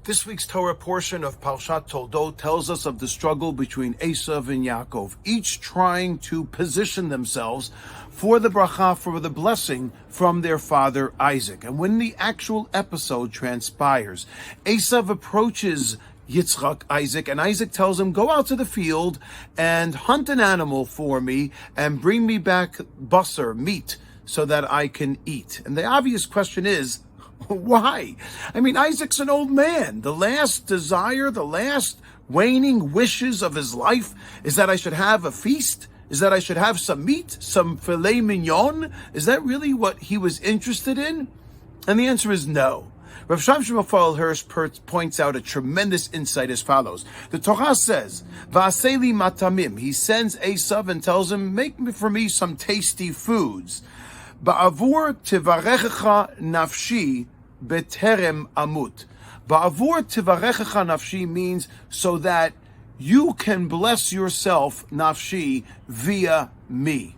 This week's Torah portion of Parshat Toldot tells us of the struggle between Eisav and Yaakov, each trying to position themselves for the bracha, for the blessing from their father Isaac. And when the actual episode transpires, Eisav approaches Yitzchak, Isaac, and Isaac tells him, go out to the field and hunt an animal for me and bring me back basar, meat, so that I can eat. And the obvious question is, why? I mean, Isaac's an old man. The last desire, the last waning wishes of his life is that I should have a feast? Is that I should have some meat, some filet mignon? Is that really what he was interested in? And the answer is no. Rav Shamshon Hirsch points out a tremendous insight as follows. The Torah says, Va'aseli matamim. He sends Eisav and tells him, make for me some tasty foods. Ba'avur tivarechecha nafshi beterem amut. Ba'avur tivarechecha nafshi means so that you can bless yourself, nafshi, via me.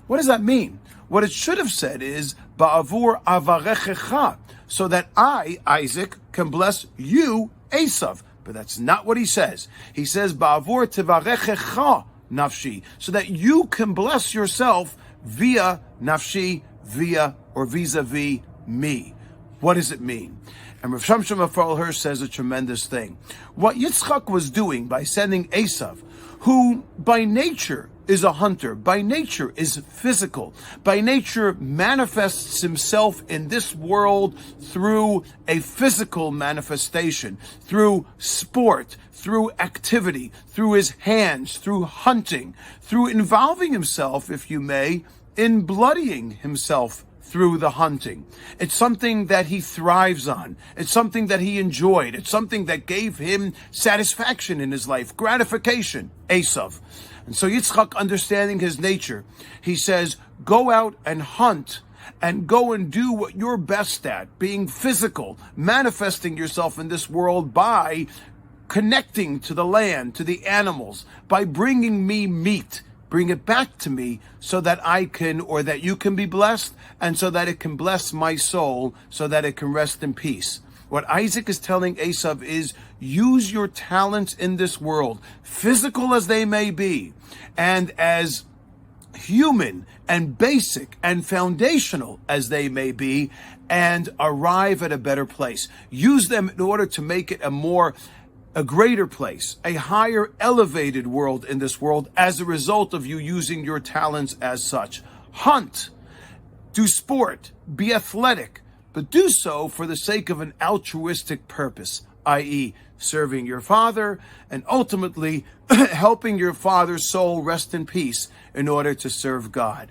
What does that mean? What it should have said is, Ba'avur avarechecha, so that I, Isaac, can bless you, Eisav. But that's not what he says. He says, Ba'avur tivarechecha nafshi, so that you can bless yourself via nafshi, via or vis-a-vis me. What does it mean? And Rav Shamshon Hirsch says a tremendous thing. What Yitzchak was doing by sending Eisav, who by nature is a hunter, by nature is physical, by nature manifests himself in this world through a physical manifestation, through sport, through activity, through his hands, through hunting, through involving himself, if you may, in bloodying himself through the hunting. It's something that he thrives on. It's something that he enjoyed. It's something that gave him satisfaction in his life, gratification, Eisav. And so Yitzchak, understanding his nature, he says, go out and hunt and go and do what you're best at, being physical, manifesting yourself in this world by connecting to the land, to the animals, by bringing me meat. Bring it back to me so that I can, or that you can be blessed, and so that it can bless my soul, so that it can rest in peace. What Isaac is telling Eisav is, use your talents in this world, physical as they may be, and as human and basic and foundational as they may be, and arrive at a better place. Use them in order to make it a greater place, a higher elevated world in this world as a result of you using your talents as such. Hunt, do sport, be athletic, but do so for the sake of an altruistic purpose, i.e., serving your father and ultimately helping your father's soul rest in peace in order to serve God.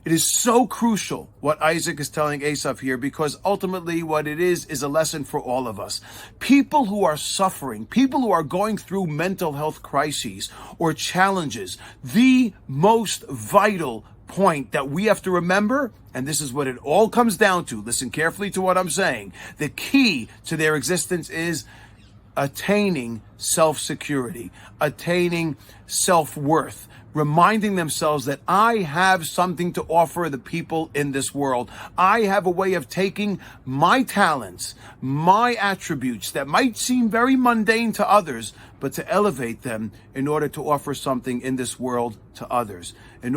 It is so crucial what Isaac is telling Eisav here, because ultimately what it is a lesson for all of us. People who are suffering, people who are going through mental health crises or challenges, the most vital point that we have to remember, and this is what it all comes down to, listen carefully to what I'm saying, the key to their existence is attaining self-security, attaining self-worth, reminding themselves that I have something to offer the people in this world. I have a way of taking my talents, my attributes that might seem very mundane to others, but to elevate them in order to offer something in this world to others. And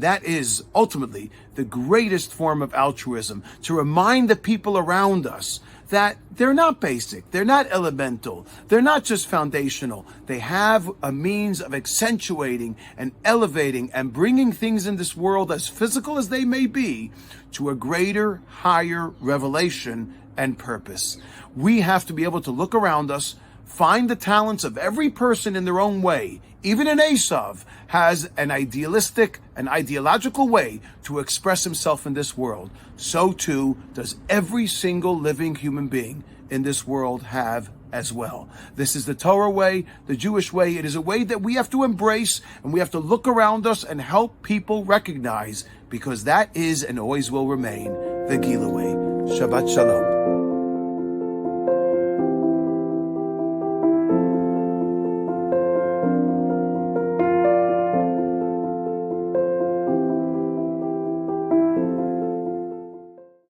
that is ultimately the greatest form of altruism, to remind the people around us that they're not basic, they're not elemental, they're not just foundational. They have a means of accentuating and elevating and bringing things in this world, as physical as they may be, to a greater, higher revelation and purpose. We have to be able to look around us, find the talents of every person in their own way. Even an Eisav has an idealistic, an ideological way to express himself in this world. So too does every single living human being in this world have as well. This is the Torah way, the Jewish way. It is a way that we have to embrace, and we have to look around us and help people recognize, because that is and always will remain the Gila way. Shabbat Shalom.